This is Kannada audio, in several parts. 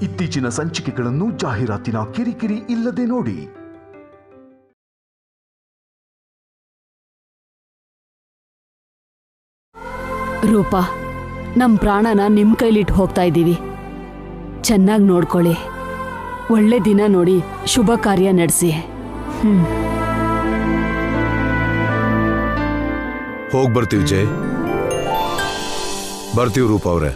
ಇತ್ತೀಚಿನ ಸಂಚಿಕೆಗಳನ್ನು ಜಾಹೀರಾತಿನ ಕಿರಿಕಿರಿ ಇಲ್ಲದೆ ನೋಡಿ. ರೂಪಾ, ನಮ್ ಪ್ರಾಣನ ನಿಮ್ ಕೈಲಿಟ್ಟು ಹೋಗ್ತಾ ಇದ್ದೀವಿ. ಚೆನ್ನಾಗಿ ನೋಡ್ಕೊಳ್ಳಿ. ಒಳ್ಳೆ ದಿನ ನೋಡಿ ಶುಭ ಕಾರ್ಯ ನಡೆಸಿ. ಹೋಗ್ ಬರ್ತೀವಿ ಜೈ. ಬರ್ತೀವಿ ರೂಪ ಅವ್ರೆ.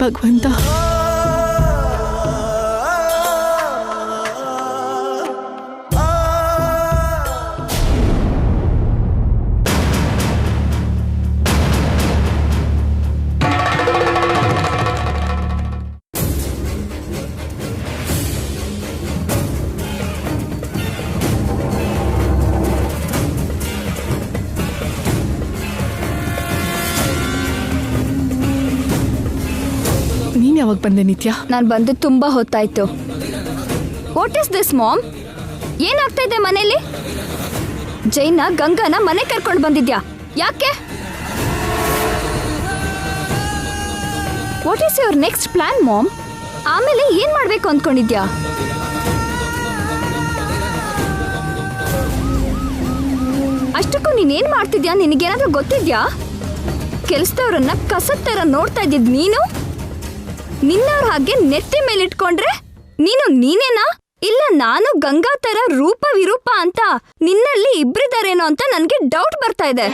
ಭಗವಂತ, ಯಾವಾಗ ಬಂದೆ ನಿತ್ಯ? ನಾನು ಬಂದು ತುಂಬಾ ಹೊತ್ತಾಯ್ತು. What is this mom? ಏನಾಗ್ತಾ ಇದೆ ಮನೇಲಿ? ಜೈನ ಗಂಗಾನ ಮನೆ ಕರ್ಕೊಂಡು ಬಂದಿದ್ಯಾ? ಯಾಕೆ? What is your next plan mom? ಆಮೇಲೆ ಏನ್ ಮಾಡ್ಬೇಕು ಅಂದ್ಕೊಂಡಿದ್ಯಾ? ಅಷ್ಟಕ್ಕೂ ನೀನೇನ್ ಮಾಡ್ತಿದ್ಯಾ? ನಿನಗೇನಾದ್ರೂ ಗೊತ್ತಿದ್ಯಾ? ಕೆಲ್ಸದವ್ರನ್ನ ಕಸದ ತರ ನೋಡ್ತಾ ಇದ್ದಿದ್ ನೀನು? ನಿನ್ನವ್ರ ಹಾಗೆ ನೆತ್ತಿ ಮೇಲಿಟ್ಕೊಂಡ್ರೆ ನೀನೇನಾ? ಇಲ್ಲ ನಾನು ಗಂಗಾ ತರ ರೂಪ ವಿರೂಪ ಅಂತ ನಿನ್ನಲ್ಲಿ ಇಬ್ರಿದಾರೇನೋ ಅಂತ ನನ್ಗೆ ಡೌಟ್ ಬರ್ತಾ ಇದೆ.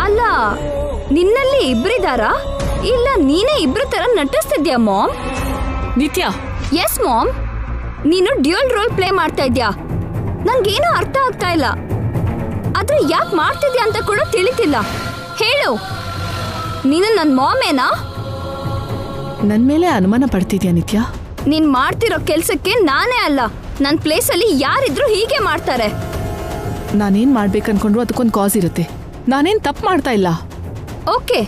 ಅಲ್ಲ, ನಿನ್ನಲ್ಲಿ ಇಬ್ರಿದಾರಾ ಇಲ್ಲ ನೀನೇ ಇಬ್ರು ತರ ನಟಿಸ್ತಿದ್ಯಾ ಮಾಮ್? ನಿತ್ಯ. ಎಸ್ ಮಾಮ್, ನೀನು ಡ್ಯೂಯಲ್ ರೋಲ್ ಪ್ಲೇ ಮಾಡ್ತಾ ಇದ್ಯಾ. ನನ್ಗೇನು ಅರ್ಥ ಆಗ್ತಾ ಇಲ್ಲ. ಆದ್ರೆ ಯಾಕೆ ಮಾಡ್ತಿದ್ಯಾ ಅಂತ ಕೂಡ ತಿಳಿತಿಲ್ಲ. ಹೇಳು, ನೀನು ನನ್ನ ಮಾಮೇನಾ? ನನ್ ಮೇಲೆ ಅನುಮಾನ ಪಡ್ತಿದ್ಯಾ ನಿತ್ಯ? ನೀನ್ ಮಾಡ್ತಿರೋ ಕೆಲ್ಸಕ್ಕೆ ನಾನೇ ಅಲ್ಲ, ನನ್ ಪ್ಲೇಸಲ್ಲಿ ಯಾರಿದ್ರು ಹೀಗೆ ಮಾಡ್ತಾರೆ. ನಾನೇನ್ ಮಾಡ್ಬೇಕನ್ಕೊಂಡ್ರು ಅದಕ್ಕೊಂದು ಕಾಸ್ ಇರುತ್ತೆ. ನಾನೇನ್ ತಪ್ಪು ಮಾಡ್ತಾ ಇಲ್ಲ. ಓಕೆ,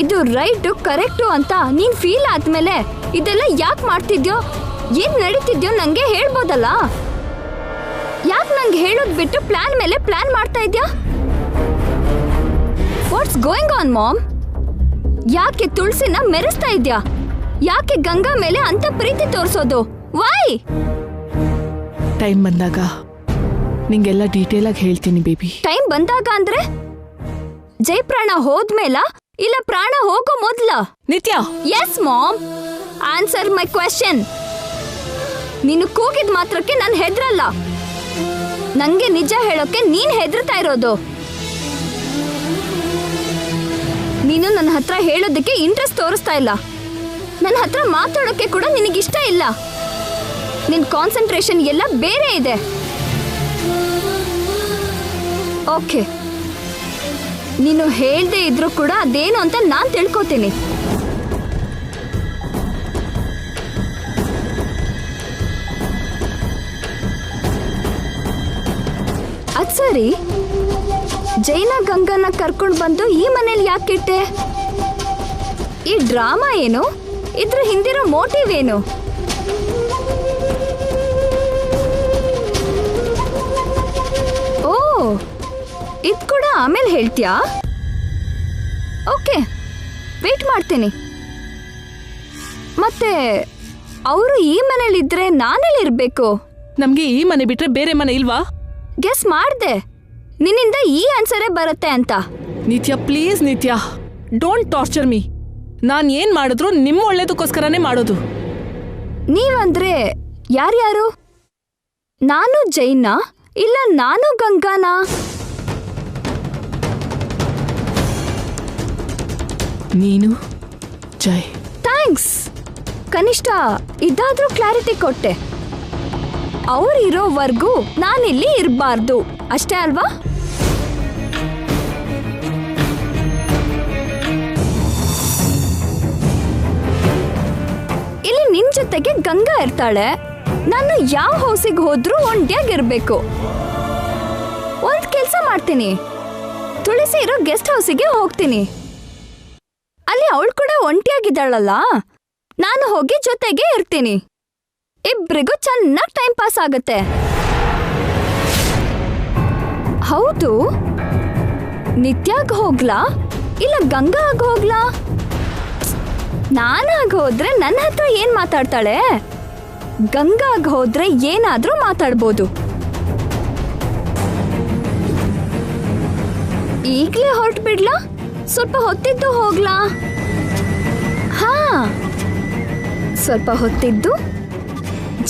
ಇದು ರೈಟು ಕರೆಕ್ಟು ಅಂತ ನೀನ್ ಫೀಲ್ ಆದ್ಮೇಲೆ ಇದೆಲ್ಲ ಯಾಕೆ ಮಾಡ್ತಿದ್ಯೋ, ಏನ್ ನಡೀತಿದ್ಯೋ ನಂಗೆ ಹೇಳ್ಬೋದಲ್ಲ. ಯಾಕೆ ನಂಗೆ ಹೇಳೋದ್ ಬಿಟ್ಟು ಪ್ಲಾನ್ ಮೇಲೆ ಪ್ಲಾನ್ ಮಾಡ್ತಾ ಇದ್ಯಾ? What's going on mom? ಯಾಕೆ ತುಳಸಿನ ಮೆರೆಸ್ತಾ ಇದ್ಯಾ? ಯಾಕೆ ಗಂಗಾ ಮೇಲೆ ಅಂತ ಪ್ರೀತಿ ತೋರಿಸೋದು? ವೈ? ಟೈಮ್ ಬಂದಾಗ ನಿಂಗೆಲ್ಲ ಡೀಟೇಲ್ ಆಗಿ ಹೇಳ್ತೀನಿ ಬೇಬಿ. ಟೈಮ್ ಬಂದಾಗ ಅಂದ್ರೆ ಜಯಪ್ರಾಣ ಹೋದ್ಮೇಲ ಇಲ್ಲ ಪ್ರಾಣ ಹೋಗೋ ಮೊದ್ಲ? Nithya. Yes mom, answer my question. ನೀನು ಕೂಗಿದ ಮಾತ್ರಕ್ಕೆ ನಾನು ಹೆದ್ರಲ್ಲ. ನಂಗೆ ನಿಜ ಹೇಳೋಕೆ ನೀನ್ ಹೆದರ್ತಾ ಇರೋದು. ನೀನು ನನ್ನ ಹತ್ರ ಹೇಳೋದಕ್ಕೆ ಇಂಟ್ರೆಸ್ಟ್ ತೋರಿಸ್ತಾ ಇಲ್ಲ. ನನ್ನ ಹತ್ರ ಮಾತಾಡೋಕೆ ಕೂಡ ನಿನಗಿಷ್ಟ ಇಲ್ಲ. ನಿನ್ ಕಾನ್ಸಂಟ್ರೇಷನ್ ಎಲ್ಲ ಬೇರೆ ಇದೆ. ಓಕೆ, ನೀನು ಹೇಳ್ದೆ ಇದ್ರೂ ಕೂಡ ಅದೇನು ಅಂತ ನಾನ್ ತಿಳ್ಕೊತೀನಿ. ಅದ್ ಸರಿ, ಜೈನ ಗಂಗನ್ನ ಕರ್ಕೊಂಡು ಬಂದು ಈ ಮನೇಲಿ ಯಾಕಿಟ್ಟೆ? ಈ ಡ್ರಾಮಾ ಏನು? ಇದ್ರ ಹಿಂದಿರೋ ಮೋಟಿವ್ ಏನು? ಓ, ಇದ್ ಕೂಡ ಆಮೇಲೆ ಹೇಳ್ತೀಯಾ? ಓಕೆ, ವೇಟ್ ಮಾಡ್ತೀನಿ. ಮತ್ತೆ ಅವರು ಈ ಮನೇಲಿದ್ರೆ ನಾನೆಲ್ಲಿರ್ಬೇಕು? ನಮ್ಗೆ ಈ ಮನೆ ಬಿಟ್ರೆ ಬೇರೆ ಮನೆ ಇಲ್ವಾ? ಗೆಸ್ ಮಾಡ್ದೆ, ನಿನ್ನಿಂದ ಈ ಆನ್ಸರೇ ಬರುತ್ತೆ ಅಂತ. ನಿತ್ಯ ಪ್ಲೀಸ್ ನಿತ್ಯ, ಡೋಂಟ್ ಟಾರ್ಚರ್ ಮೀ. ನಾನ್ ಏನ್ ಮಾಡಿದ್ರು ನಿಮ್ಮ ಒಳ್ಳೇದಕ್ಕೋಸ್ಕರನೇ ಮಾಡೋದು. ನೀವಂದ್ರೆ ಯಾರ್ಯಾರು? ನಾನು ಜೈನ ಇಲ್ಲ ನಾನು ಗಂಗಾನಾ? ನೀನು ಜೈ. ಥ್ಯಾಂಕ್ಸ್, ಕನಿಷ್ಠ ಇದಾದ್ರೂ ಕ್ಲಾರಿಟಿ ಕೊಟ್ಟೆ. ಅವ್ರಿರೋವರೆಗೂ ನಾನಿಲ್ಲಿ ಇರಬಾರ್ದು ಅಷ್ಟೇ ಅಲ್ವಾ? ಇಲ್ಲಿ ನಿನ್ ಜೊತೆಗೆ ಗಂಗಾ ಇರ್ತಾಳೆ. ನಾನು ಯಾವ ಹೌಸಿಗೆ ಹೋದ್ರೂ ಒಂಟಿಯಾಗಿರ್ಬೇಕು. ಒಂದ್ ಕೆಲ್ಸ ಮಾಡ್ತೀನಿ, ತುಳಸಿ ಇರೋ ಗೆಸ್ಟ್ ಹೌಸಿಗೆ ಹೋಗ್ತೀನಿ. ಅಲ್ಲಿ ಅವಳು ಕೂಡ ಒಂಟಿಯಾಗಿದ್ದಾಳಲ್ಲ, ನಾನು ಹೋಗಿ ಜೊತೆಗೆ ಇರ್ತೀನಿ. ಇಬ್ರಿಗೂ ಚೆನ್ನಾಗಿ ಟೈಮ್ ಪಾಸ್ ಆಗತ್ತೆ. ಹೌದು, ನಿತ್ಯಾಗ್ ಹೋಗ್ಲಾ ಇಲ್ಲ ಗಂಗಾ ಆಗ ಹೋಗ್ಲಾ? ನಾನಾಗ ಹೋದ್ರೆ ನನ್ನ ಹತ್ರ ಏನ್ ಮಾತಾಡ್ತಾಳೆ, ಗಂಗಾಗ್ ಹೋದ್ರೆ ಏನಾದ್ರೂ ಮಾತಾಡ್ಬೋದು. ಈಗ್ಲೇ ಹೊರಟು ಬಿಡ್ಲಾ, ಸ್ವಲ್ಪ ಹೊತ್ತಿದ್ದು ಹೋಗ್ಲಾ? ಹಾ, ಸ್ವಲ್ಪ ಹೊತ್ತಿದ್ದು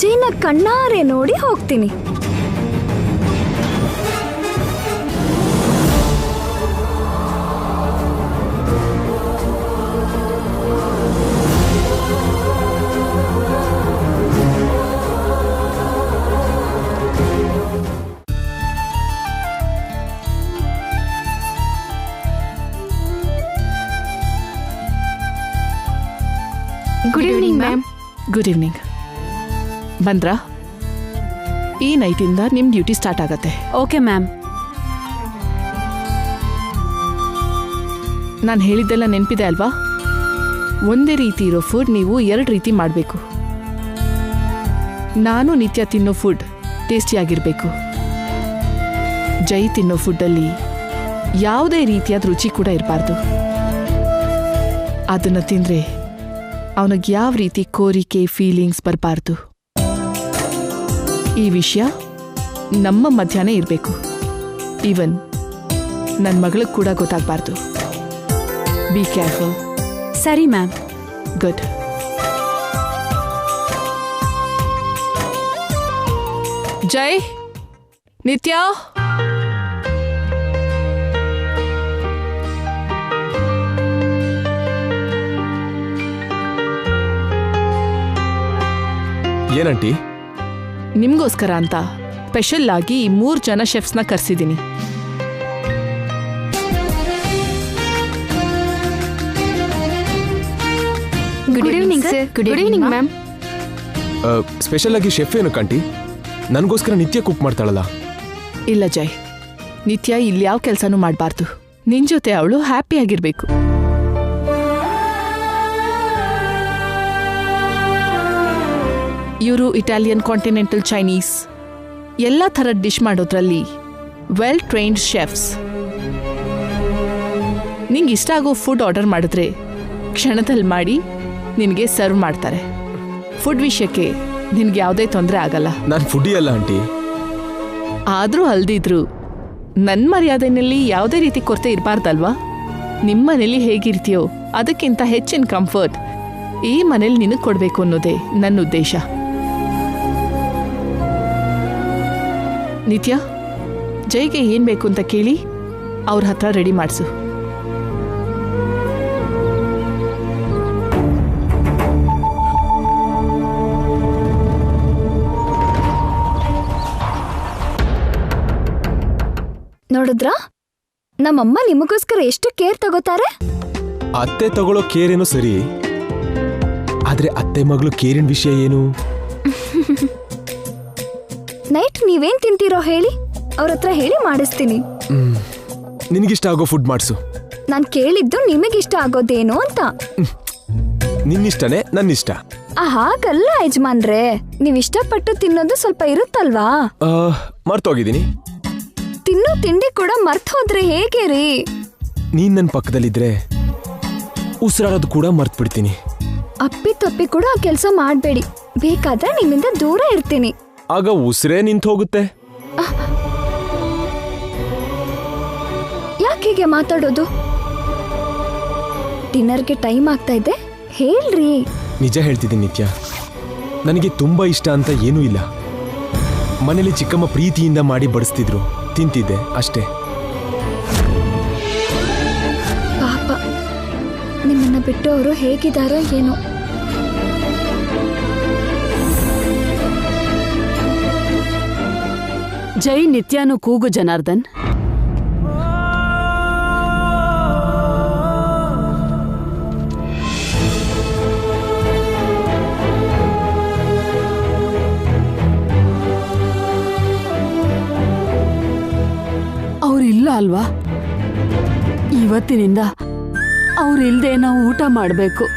ಜೈನ ಕಣ್ಣಾರೆ ನೋಡಿ ಹೋಗ್ತೀನಿ. Good evening ma'am. Good evening. ಬಂದ್ರಾ? ಈ ನೈಟಿಂದ ನಿಮ್ಮ ಡ್ಯೂಟಿ ಸ್ಟಾರ್ಟ್ ಆಗತ್ತೆ. Okay ma'am. ನಾನು ಹೇಳಿದ್ದೆಲ್ಲ ನೆನಪಿದೆ ಅಲ್ವಾ? ಒಂದೇ ರೀತಿ ಇರೋ ಫುಡ್ ನೀವು 2 ರೀತಿ ಮಾಡಬೇಕು. ನಾನು ನಿತ್ಯ ತಿನ್ನೋ ಫುಡ್ ಟೇಸ್ಟಿಯಾಗಿರಬೇಕು. ಜೈ ತಿನ್ನೋ ಫುಡ್ಡಲ್ಲಿ ಯಾವುದೇ ರೀತಿಯಾದ ರುಚಿ ಕೂಡ ಇರಬಾರ್ದು. ಅದನ್ನು ತಿಂದರೆ ಅವನಿಗೆ ಯಾವ ರೀತಿ ಕೋರಿಕೆ ಫೀಲಿಂಗ್ಸ್ ಬರಬಾರ್ದು. ಈ ವಿಷಯ ನಮ್ಮ ಮಧ್ಯಾಹ್ನ ಇರಬೇಕು. ಈವನ್ ನನ್ನ ಮಗಳಿಗೆ ಕೂಡ ಗೊತ್ತಾಗಬಾರ್ದು. Be careful. ಸರಿ ಮ್ಯಾಮ್. ಗುಡ್. ಜೈ, ನಿತ್ಯ, ಏನಂಟಿ? ನಿಮ್ಗೋಸ್ಕರ ಅಂತ ಸ್ಪೆಷಲ್ ಆಗಿ 3 ಜನ ಶೆಫ್ಸ್ನ ಕರೆಸಿದ್ದೀನಿ. Good evening sir. Good evening ma'am. Special ಆಗಿ ಶೆಫ್ ಏನು ಕಂಟಿ? ನನಗೋಸ್ಕರ ನಿತ್ಯ ಕುಕ್ ಮಾಡ್ತಾಳಲ್ಲ. ಇಲ್ಲ ಜೈ, ನಿತ್ಯ ಇಲ್ಲಿ ಯಾವ ಕೆಲಸನೂ ಮಾಡಬಾರ್ದು. ನಿನ್ ಜೊತೆ ಅವಳು ಹ್ಯಾಪಿಯಾಗಿರ್ಬೇಕು. ಇವರು ಇಟಾಲಿಯನ್, ಕಾಂಟಿನೆಂಟಲ್, ಚೈನೀಸ್ ಎಲ್ಲ ಥರದ ಡಿಶ್ ಮಾಡೋದ್ರಲ್ಲಿ ವೆಲ್ ಟ್ರೈನ್ಡ್ ಶೆಫ್ಸ್. ನಿಂಗೆ ಇಷ್ಟ ಆಗೋ ಫುಡ್ ಆರ್ಡರ್ ಮಾಡಿದ್ರೆ ಕ್ಷಣದಲ್ಲಿ ಮಾಡಿ ನಿನಗೆ ಸರ್ವ್ ಮಾಡ್ತಾರೆ. ಫುಡ್ ವಿಷಯಕ್ಕೆ ನಿನಗೆ ಯಾವುದೇ ತೊಂದರೆ ಆಗಲ್ಲ. ನಾನು ಫುಡ್ಡಿ ಅಲ್ಲ ಆಂಟಿ. ಆದರೂ ಅಲ್ದಿದ್ರು ನನ್ನ ಮರ್ಯಾದೆಯಲ್ಲಿ ಯಾವುದೇ ರೀತಿ ಕೊರತೆ ಇರಬಾರ್ದಲ್ವಾ? ನಿಮ್ಮ ಮನೇಲಿ ಹೇಗಿರ್ತೀಯೋ ಅದಕ್ಕಿಂತ ಹೆಚ್ಚಿನ ಕಂಫರ್ಟ್ ಈ ಮನೇಲಿ ನಿನಗೆ ಕೊಡಬೇಕು ಅನ್ನೋದೇ ನನ್ನ ಉದ್ದೇಶ. ನಿತ್ಯ, ಜೈಗೆ ಏನು ಬೇಕು ಅಂತ ಕೇಳಿ ಅವ್ರ ಹತ್ರ ರೆಡಿ ಮಾಡಿಸು. ನೋಡಿದ್ರಾ, ನಮ್ಮಮ್ಮ ನಿಮಗೋಸ್ಕರ ಎಷ್ಟು ಕೇರ್ ತಗೋತಾರೆ. ಅತ್ತೆ ತಗೊಳ್ಳೋ ಕೇರ್ ಏನೋ ಸರಿ, ಆದ್ರೆ ಅತ್ತೆ ಮಗಳು ಕೇರಿನ ವಿಷಯ ಏನು? ನೈಟ್ ನೀವೇನ್ ತಿಂತೀರೋ ಹೇಳಿ, ಅವ್ರ ಹತ್ರ ಹೇಳಿ ಮಾಡಿಸ್ತೀನಿ. ನಿನಗಿಷ್ಟ ಆಗೋ ಫುಡ್ ಮಾಡಿಸು. ನಾನ್ ಕೇಳಿದ್ದು ನಿಮಗಿಷ್ಟ ಆಗೋದೇನು ಅಂತ. ನಿನ್ನಿಷ್ಟನೇ ನನ್ನಿಷ್ಟ. ಹಾಗಲ್ಲ ಯಜಮಾನ್ರೆ, ನೀವ್ ಇಷ್ಟಪಟ್ಟು ತಿನ್ನೋದು ಸ್ವಲ್ಪ ಇರುತ್ತಲ್ವಾ? ಮರ್ತೋಗಿದ್ದೀನಿ. ತಿನ್ನೋ ತಿಂಡಿ ಕೂಡ ಮರ್ತ್ ಹೋದ್ರೆ ಹೇಗೆ ರೀ? ನೀನ್ ನನ್ನ ಪಕ್ಕದಲ್ಲಿದ್ರೆ ಉಸಿರಾಡೋದು ಕೂಡ ಮರ್ತ್ ಬಿಡ್ತೀನಿ. ಅಪ್ಪಿ ತಪ್ಪಿ ಕೂಡ ಆ ಕೆಲಸ ಮಾಡ್ಬೇಡಿ. ಬೇಕಾದ್ರೆ ನಿಮ್ಮಿಂದ ದೂರ ಇರ್ತೀನಿ. ಆಗ ಉಸಿರೇ ನಿಂತು ಹೋಗುತ್ತೆ. ಯಾಕೆ ಹೀಗೆ ಮಾತಾಡೋದು? ಡಿನ್ನರ್ಗೆ ಟೈಮ್ ಆಗ್ತಾ ಇದೆ, ಹೇಳ್ರಿ. ನಿಜ ಹೇಳ್ತಿದ್ದೀನಿ ನಿತ್ಯ, ನನಗೆ ತುಂಬಾ ಇಷ್ಟ ಅಂತ ಏನೂ ಇಲ್ಲ. ಮನೇಲಿ ಚಿಕ್ಕಮ್ಮ ಪ್ರೀತಿಯಿಂದ ಮಾಡಿ ಬಡಿಸ್ತಿದ್ರು, ತಿಂತಿದ್ದೆ ಅಷ್ಟೇ. ಪಾಪ, ನಿಮ್ಮನ್ನ ಬಿಟ್ಟು ಅವರು ಹೇಗಿದ್ದಾರೋ ಏನೋ. ಜೈ ನಿತ್ಯನು ಕೂಗು ಜನಾರ್ದನ್. ಅವ್ರಿಲ್ಲ ಅಲ್ವಾ? ಇವತ್ತಿನಿಂದ ಅವ್ರಿಲ್ದೆ ನಾವು ಊಟ ಮಾಡಬೇಕು.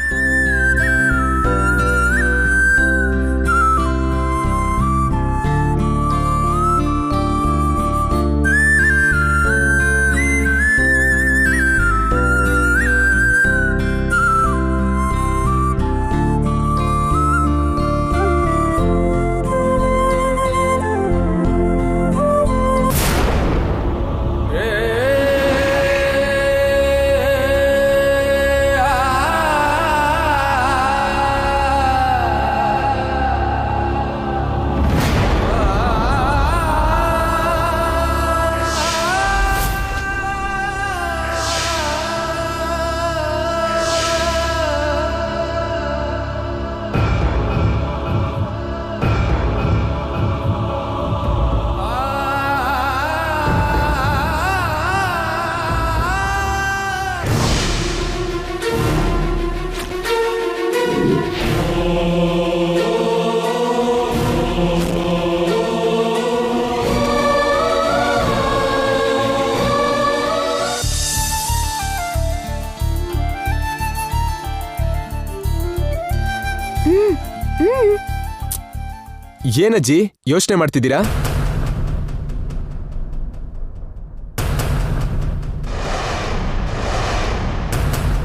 ಏನಜ್ಜಿ ಯೋಚನೆ ಮಾಡ್ತಿದ್ದೀರಾ?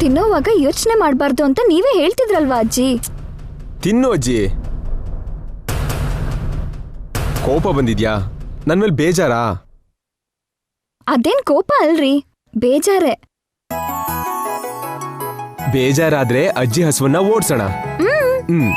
ತಿನ್ನೋವಾಗ ಯೋಚನೆ ಮಾಡಬಾರ್ದು ಅಂತ ನೀವೇ ಹೇಳ್ತಿದ್ರಲ್ವಾ ಅಜ್ಜಿ? ತಿನ್ನು ಅಜ್ಜಿ. ಕೋಪ ಬಂದಿದ್ಯಾ? ನನ್ ಮೇಲೆ ಬೇಜಾರಾ? ಅದೇನ್ ಕೋಪ ಅಲ್ರಿ, ಬೇಜಾರೆ. ಬೇಜಾರಾದ್ರೆ ಅಜ್ಜಿ ಹಸುವನ್ನ ಓಡ್ಸೋಣ. ಹ್ಮ್.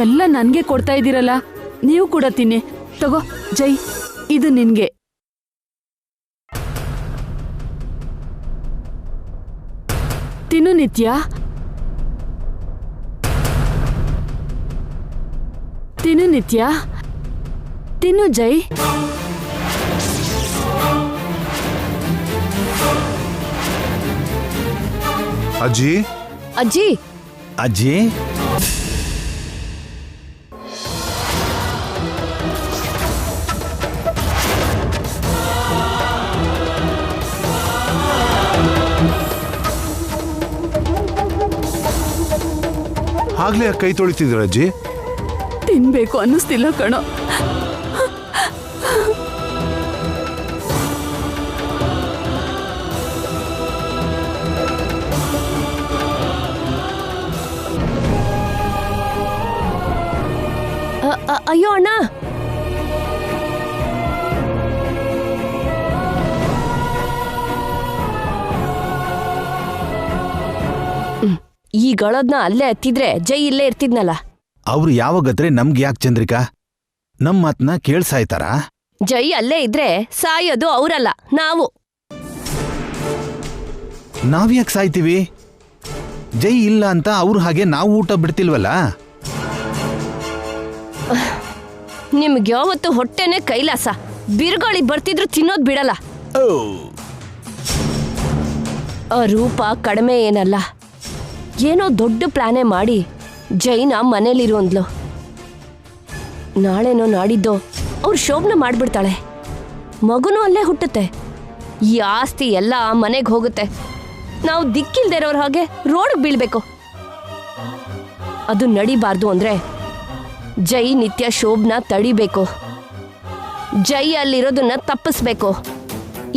ಎಲ್ಲ ನನ್ಗೆ ಕೊಡ್ತಾ ಇದ್ದೀರಲ್ಲ, ನೀವು ಕೂಡ ತಿನ್ನಿ. ತಗೋ ಜೈ, ಇದು ನಿನ್ಗೆ. ತಿನ್ನು ನಿತ್ಯ, ತಿನ್ನು ನಿತ್ಯ, ತಿನ್ನು ಜೈ. ಅಜ್ಜಿ ಅಜ್ಜಿ ಅಜ್ಜಿ, ಆಗ್ಲೇ ಕೈ ತೊಳಿತಿದ್ರ ಅಜ್ಜಿ? ತಿನ್ಬೇಕು ಅನ್ನಿಸ್ತಿಲ್ಲ ಕಣೋ. ಅಯ್ಯೋ ಅಣ್ಣ, ಈ ಗಳದ್ನ ಅಲ್ಲೇ ಹತ್ತಿದ್ರೆ ಜೈ ಇಲ್ಲೇ ಇರ್ತಿದ್ನಲ್ಲ. ಅವ್ರು ಯಾವಾಗತ್ರೆ ನಮ್ಗೆ ಯಾಕೆ ಚಂದ್ರಿಕಾ? ನಮ್ ಮಾತ್ನ ಕೇಳ್ಸಾಯ್ತಾರ? ಜೈ ಅಲ್ಲೇ ಇದ್ರೆ ಸಾಯೋದು ಅವರಲ್ಲ, ನಾವು. ನಾವ್ಯಾಕೆ ಸಾಯ್ತೀವಿ? ಜೈ ಇಲ್ಲ ಅಂತ ಅವ್ರು ಹಾಗೆ ನಾವು ಊಟ ಬಿಡ್ತಿಲ್ವಲ್ಲ. ನಿಮ್ಗೆ ಯಾವತ್ತು ಹೊಟ್ಟೆನೆ ಕೈಲಾಸ. ಬಿರುಗಾಳಿ ಬರ್ತಿದ್ರು ತಿನ್ನೋದ್ ಬಿಡಲ್ಲ. ಆ ರೂಪ ಕಡಿಮೆ ಏನಲ್ಲ, ಏನೋ ದೊಡ್ಡ ಪ್ಲಾನೇ ಮಾಡಿ ಜೈನ ಮನೇಲಿರುವಂದ್ಲು. ನಾಳೆನೋ ನಾಡಿದ್ದೋ ಅವ್ರು ಶೋಭನ ಮಾಡ್ಬಿಡ್ತಾಳೆ. ಮಗುನೂ ಅಲ್ಲೇ ಹುಟ್ಟುತ್ತೆ. ಈ ಆಸ್ತಿ ಎಲ್ಲ ಮನೆಗೆ ಹೋಗುತ್ತೆ. ನಾವು ದಿಕ್ಕಿಲ್ದಿರೋರ ಹಾಗೆ ರೋಡ್ಗೆ ಬೀಳ್ಬೇಕು. ಅದು ನಡಿಬಾರ್ದು ಅಂದ್ರೆ ಜೈ ನಿತ್ಯ ಶೋಭನ ತಡಿಬೇಕು. ಜೈ ಅಲ್ಲಿರೋದನ್ನ ತಪ್ಪಿಸ್ಬೇಕು.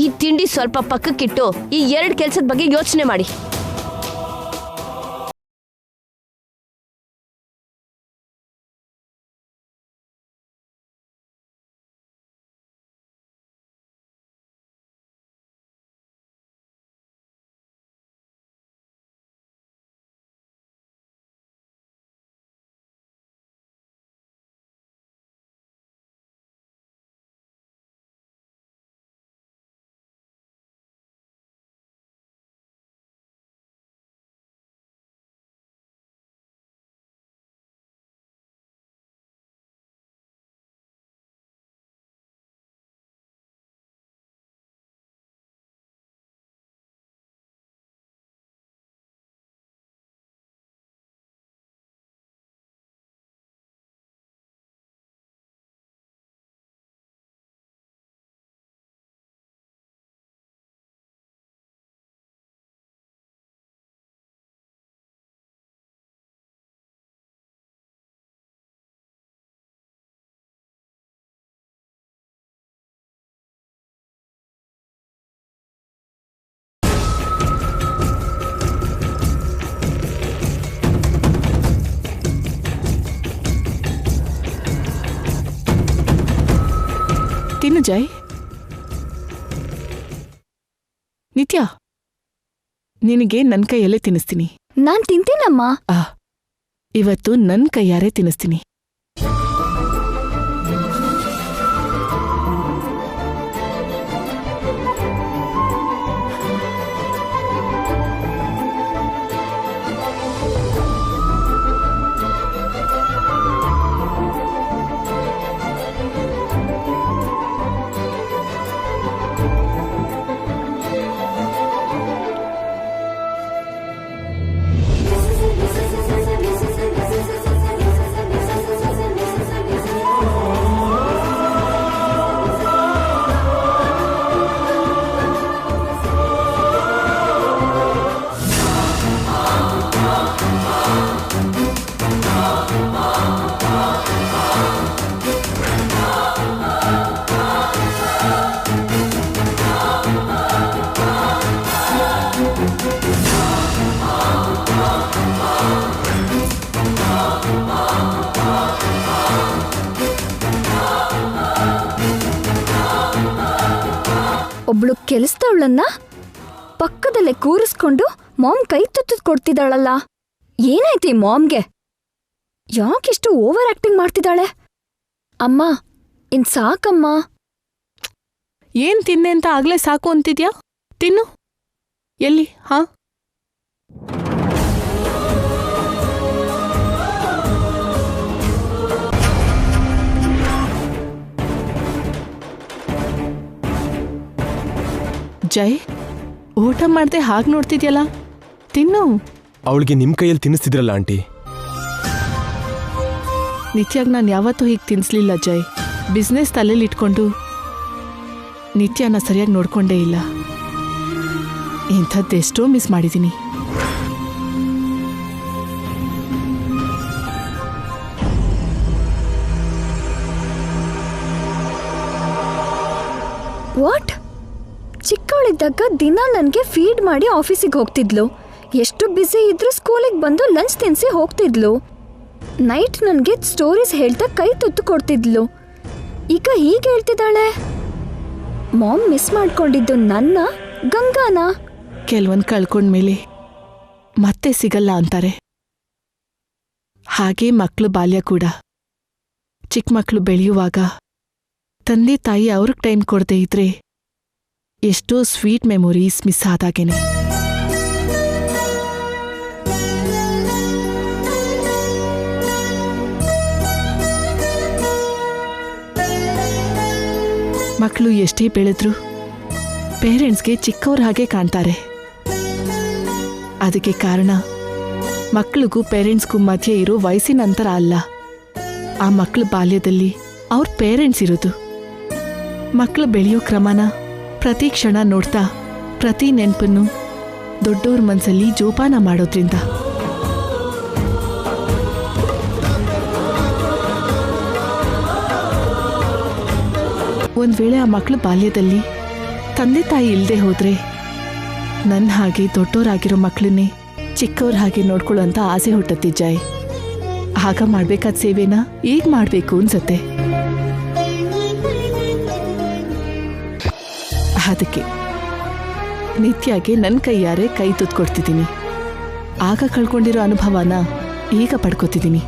ಈ ತಿಂಡಿ ಸ್ವಲ್ಪ ಪಕ್ಕಕ್ಕಿಟ್ಟು ಈ 2 ಕೆಲ್ಸದ ಬಗ್ಗೆ ಯೋಚನೆ ಮಾಡಿ. ತಿನ್ನು ಜೈ. ನಿತ್ಯ, ನಿನಗೆ ನನ್ನ ಕೈಯಲ್ಲೇ ತಿನ್ನಿಸ್ತೀನಿ. ನಾನ್ ತಿಂತೀನಮ್ಮ. ಇವತ್ತು ನನ್ನ ಕೈಯಾರೆ ತಿನ್ನಿಸ್ತೀನಿ. ಒಬ್ಳು ಕೆಲಸದವಳನ್ನ ಪಕ್ಕದಲ್ಲೇ ಕೂರಿಸ್ಕೊಂಡು ಮಾಮ್ ಕೈ ತುತ್ತು ಕೊಡ್ತಿದ್ದಾಳಲ್ಲ. ಏನಾಯ್ತು ಈ ಮಾಮ್ಗೆ? ಯಾಕಿಷ್ಟು ಓವರ್ ಆಕ್ಟಿಂಗ್ ಮಾಡ್ತಿದ್ದಾಳೆ? ಅಮ್ಮ, ಇನ್ ಸಾಕಮ್ಮ. ಏನ್ ತಿನ್ನೆ ಅಂತ ಆಗ್ಲೇ ಸಾಕು ಅಂತಿದ್ಯಾ? ತಿನ್ನು. ಎಲ್ಲಿ? ಹಾ, ಜೈ, ಊಟ ಮಾಡ್ದೆ ಹಾಗೆ ನೋಡ್ತಿದ್ಯಲ್ಲ, ತಿನ್ನು. ಅವಳಿಗೆ ನಿಮ್ಮ ಕೈಯಲ್ಲಿ ತಿನ್ನಿಸ್ತಿದ್ರಲ್ಲ ಆಂಟಿ. ನಿತ್ಯಾಗ್ ನಾನು ಯಾವತ್ತೂ ಹೀಗೆ ತಿನ್ನಿಸ್ಲಿಲ್ಲ ಜೈ. ಬಿಸ್ನೆಸ್ ತಲೆಯಲ್ಲಿ ಇಟ್ಕೊಂಡು ನಿತ್ಯನ ಸರಿಯಾಗಿ ನೋಡ್ಕೊಂಡೇ ಇಲ್ಲ. ಇಂಥದ್ದೆಷ್ಟೋ ಮಿಸ್ ಮಾಡಿದ್ದೀನಿ. ವಾಟ್? ಚಿಕ್ಕವಳಿದ್ದಾಗ ದಿನ ನನಗೆ ಫೀಡ್ ಮಾಡಿ ಆಫೀಸಿಗೆ ಹೋಗ್ತಿದ್ಲು. ಎಷ್ಟು ಬ್ಯುಸಿ ಇದ್ರೂ ಸ್ಕೂಲಿಗೆ ಬಂದು ಲಂಚ್ ತಿನ್ನಿಸಿ ಹೋಗ್ತಿದ್ಲು. ನೈಟ್ ನನಗೆ ಸ್ಟೋರೀಸ್ ಹೇಳ್ತಾ ಕೈ ತುತ್ತು ಕೊಡ್ತಿದ್ಲು. ಈಗ ಹೀಗೆ ಹೇಳ್ತಿದ್ದಾಳೆ. ಮಾಮ್ ಮಿಸ್ ಮಾಡ್ಕೊಂಡಿದ್ದು ನನ್ನ, ಗಂಗಾನ? ಕೆಲವೊಂದು ಕಳ್ಕೊಂಡ್ಮೇಲೆ ಮತ್ತೆ ಸಿಗಲ್ಲ ಅಂತಾರೆ. ಹಾಗೇ ಮಕ್ಕಳು ಬಾಲ್ಯ ಕೂಡ. ಚಿಕ್ಕ ಮಕ್ಕಳು ಬೆಳೆಯುವಾಗ ತಂದೆ ತಾಯಿ ಅವ್ರಿಗೆ ಟೈಮ್ ಕೊಡದೇ ಇದ್ರೆ ಎಷ್ಟೋ ಸ್ವೀಟ್ ಮೆಮೊರೀಸ್ ಮಿಸ್ ಆದಾಗೇನೆ. ಮಕ್ಕಳು ಎಷ್ಟೇ ಬೆಳೆದ್ರು ಪೇರೆಂಟ್ಸ್ಗೆ ಚಿಕ್ಕವ್ರ ಹಾಗೆ ಕಾಣ್ತಾರೆ. ಅದಕ್ಕೆ ಕಾರಣ ಮಕ್ಕಳಿಗೂ ಪೇರೆಂಟ್ಸ್ಗೂ ಮಧ್ಯೆ ಇರೋ ವಯಸ್ಸಿನ ಅಂತರ ಅಲ್ಲ, ಆ ಮಕ್ಕಳ ಬಾಲ್ಯದಲ್ಲಿ ಅವ್ರ ಪೇರೆಂಟ್ಸ್ ಇರೋದು. ಮಕ್ಕಳು ಬೆಳೆಯೋ ಕ್ರಮನ ಪ್ರತಿ ಕ್ಷಣ ನೋಡ್ತಾ ಪ್ರತಿ ನೆನಪನ್ನು ದೊಡ್ಡೋರ್ ಮನಸ್ಸಲ್ಲಿ ಜೋಪಾನ ಮಾಡೋದ್ರಿಂದ. ಒಂದ್ ವೇಳೆ ಆ ಮಕ್ಕಳ ಬಾಲ್ಯದಲ್ಲಿ ತಂದೆ ತಾಯಿ ಇಲ್ಲದೆ ಹೋದ್ರೆ ನನ್ನ ಹಾಗೆ ದೊಡ್ಡೋರಾಗಿರೋ ಮಕ್ಕಳನ್ನೇ ಚಿಕ್ಕವ್ರ ಹಾಗೆ ನೋಡ್ಕೊಳ್ಳೋಂಥ ಆಸೆ ಹುಟ್ಟುತ್ತೆ ಜಾಯ್. ಆಗ ಮಾಡ್ಬೇಕಾದ ಸೇವೆನ ಈಗ ಮಾಡಬೇಕು ಅನ್ಸತ್ತೆ. ಅದಕ್ಕೆ ನಿತ್ಯಾಗೆ ನನ್ನ ಕೈಯಾರೆ ಕೈ ತುತ್ತು ಕೊಡ್ತಿದ್ದೀನಿ. ಆಗ ಕಳ್ಕೊಂಡಿರೋ ಅನುಭವನ ಈಗ ಪಡ್ಕೊತಿದ್ದೀನಿ.